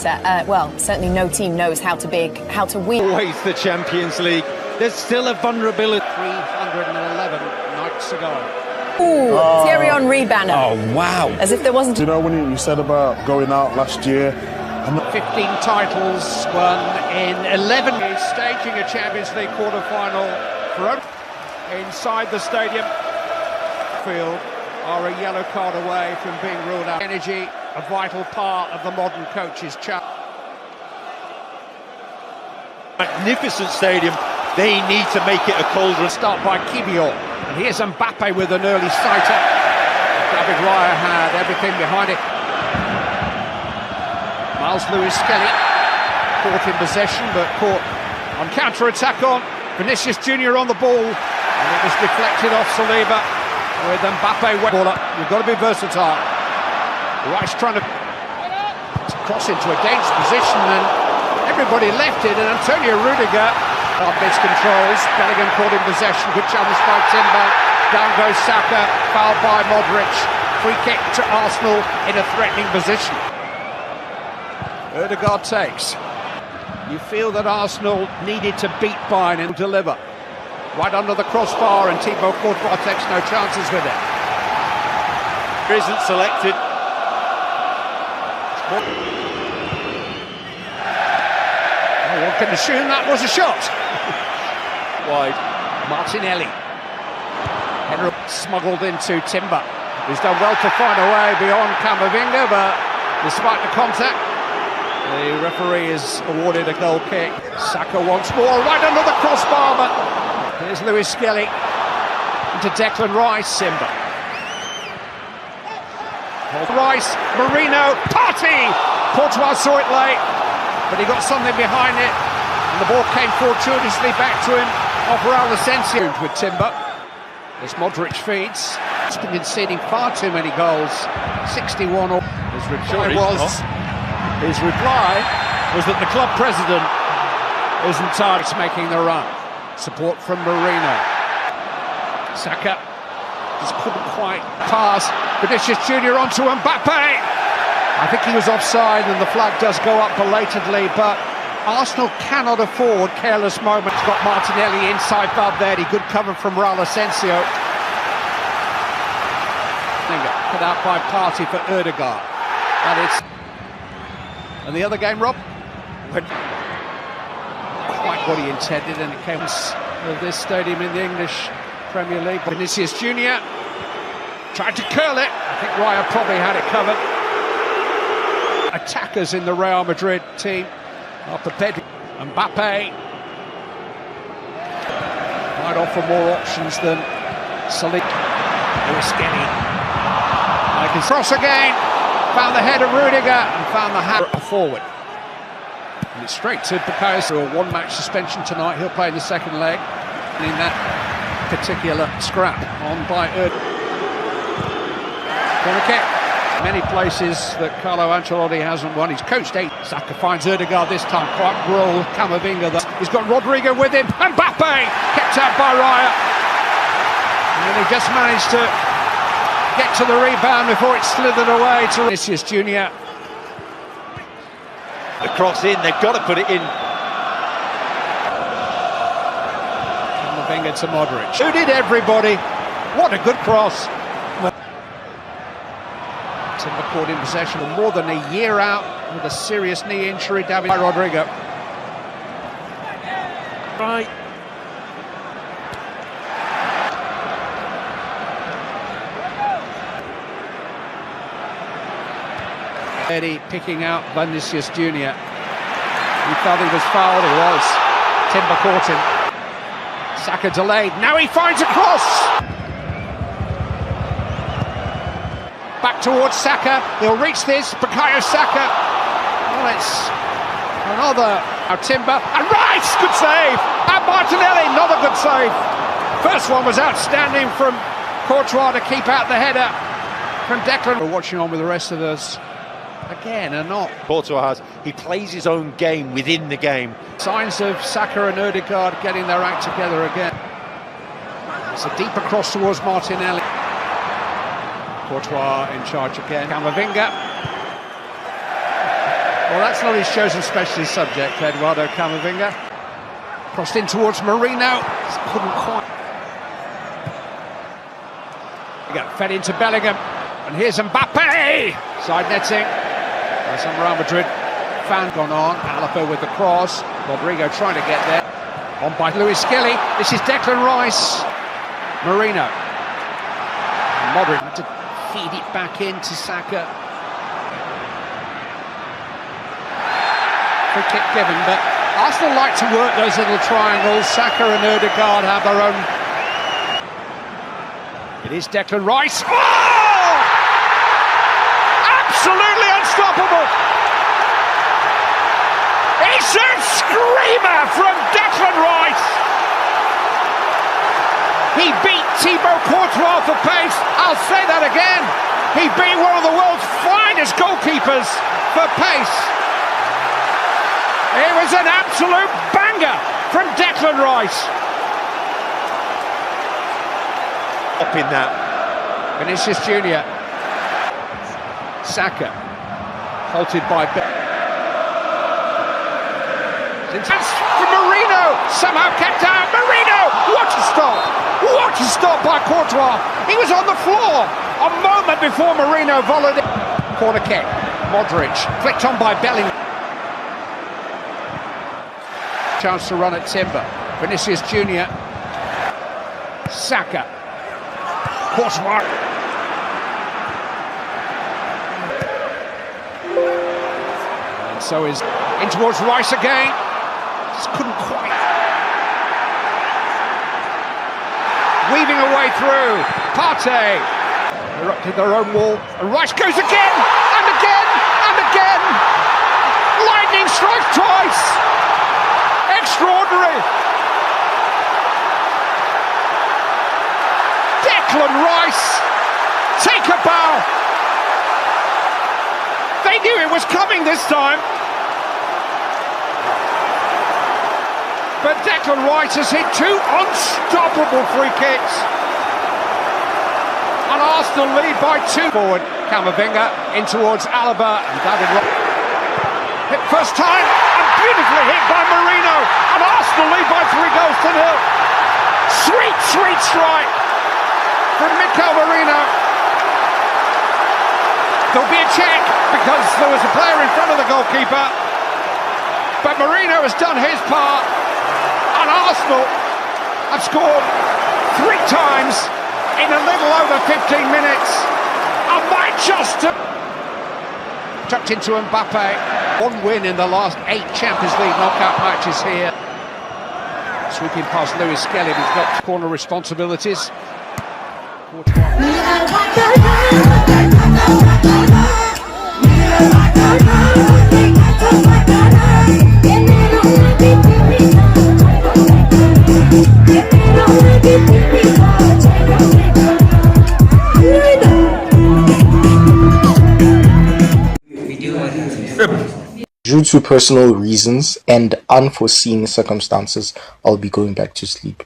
well, certainly no team knows how to win. Always the Champions League. There's still a vulnerability. 311 nights ago. Ooh, Thierry Henry banner. Oh, wow. As if there wasn't... You know, when you said about going out last year... 15 titles won in 11. He's staging a Champions League quarter-final for inside the stadium. Field are a yellow card away from being ruled out. Energy, a vital part of the modern coach's challenge. Magnificent stadium. They need to make it a cauldron. Start by Kibior. And here's Mbappe with an early sighter. David Raya had everything behind it. Miles Lewis-Skelly caught in possession, but caught on counter-attack on. Vinicius Junior on the ball, and it was deflected off Saliba with Mbappe. You've got to be versatile. Rice trying to cross into a dangerous position, and everybody left it, and Antonio Rudiger miscontrols. Bellingham caught in possession. Good challenge by Timber. Down goes Saka, fouled by Modric. Free kick to Arsenal in a threatening position. Ødegaard takes. You feel that Arsenal needed to beat Bayern and deliver. Right under the crossbar, and Thibaut Courtois takes no chances with it. Isn't selected. Oh, one can assume that was a shot. Wide. Martinelli. Henry smuggled into Timber. He's done well to find a way beyond Camavinga, but despite the contact, the referee has awarded a goal kick. Saka once more, right under the crossbar, but here's Lewis-Skelly into Declan Rice. Timber. Rice, Marino, Partey! Courtois saw it late, but he got something behind it, and the ball came fortuitously back to him off Raul Asensio with Timber. As Modric feeds, he's been conceding far too many goals. 61 or his reply was that the club president isn't tired of making the run. Support from Marino. Saka just couldn't quite pass. Vinicius Junior onto Mbappe. I think he was offside, and the flag does go up belatedly, but Arsenal cannot afford careless moments. Got Martinelli inside Valverde, good cover from Raul Asensio. Put out by Partey for Ødegaard. And the other game, Rob, went quite what he intended, and it came of this stadium in the English Premier League. Vinicius Junior tried to curl it. I think Raya probably had it covered. Attackers in the Real Madrid team are prepared. Mbappe might offer more options than Saliba. Lewis-Skelly. Cross again. Found the head of Rudiger and found the hat forward. And it's straight to Bukayo. A one-match suspension tonight. He'll play in the second leg. And in that particular scrap on by corner kick. Many places that Carlo Ancelotti hasn't won. He's coached 8. Saka finds Ødegaard this time. Quite roll Camavinga. He's got Rodrigo with him. Mbappe kept out by Raya. And he just managed to get to the rebound before it slithered away to Vinicius Junior. The cross in, they've got to put it in. Camavinga to Modric. Who did everybody? What a good cross. Timber caught in possession, more than a year out with a serious knee injury. David by Rodrigo. Right. Eddie picking out Vinicius Junior. He thought he was fouled. He was. Timber caught him. Saka delayed. Now he finds a cross. Back towards Saka. They'll reach this. Bukayo Saka. Well, it's another. Now Timber and Rice. Good save. And Martinelli. Another good save. First one was outstanding from Courtois to keep out the header from Declan. We're watching on with the rest of us. Again, and not. Courtois he plays his own game within the game. Signs of Saka and Ødegaard getting their act together again. It's a deeper cross towards Martinelli. Courtois in charge again. Camavinga. Well, that's not his chosen specialist subject, Eduardo Camavinga. Crossed in towards Marino. Just couldn't quite. Fed into Bellingham. And here's Mbappe! Side netting. Some Real Madrid fan gone on. Alaba with the cross. Rodrigo trying to get there. On by Luis Skelly. This is Declan Rice. Marino. And Madrid had to feed it back into Saka. Free kick given, but Arsenal like to work those little triangles. Saka and Ødegaard have their own. It is Declan Rice. Oh! Absolutely unstoppable! It's a screamer from Declan Rice! He beat Thibaut Courtois for pace. I'll say that again. He beat one of the world's finest goalkeepers for pace. It was an absolute banger from Declan Rice. Up in that. Vinicius Junior. Saka. Halted by Chance for Marino. Somehow kept out. Marino! What a stop! What a stop by Courtois. He was on the floor a moment before Marino volleyed it. Corner kick. Modric. Flicked on by Bellingham. Chance to run at Timber. Vinicius Junior. Saka. Courtois. And so is in towards Rice again. Just couldn't quite. Weaving a way through. Partey. Erupted their own wall. And Rice goes again! And again! And again! Lightning strikes twice! Extraordinary! Declan Rice! Take a bow! They knew it was coming this time! But Declan Rice has hit two unstoppable free kicks! And Arsenal lead by two. Forward, Camavinga in towards Alaba and David hit first time and beautifully hit by Marino, and Arsenal lead by 3-0. Sweet, sweet strike from Mikel Marino. There'll be a check because there was a player in front of the goalkeeper, but Marino has done his part, and Arsenal have scored 3 times in a little over 15 minutes, and might just tucked into Mbappe. 1 win in the last 8 Champions League knockout matches here. Sweeping past Luis Skelly, who's got corner responsibilities. Due to personal reasons and unforeseen circumstances, I'll be going back to sleep.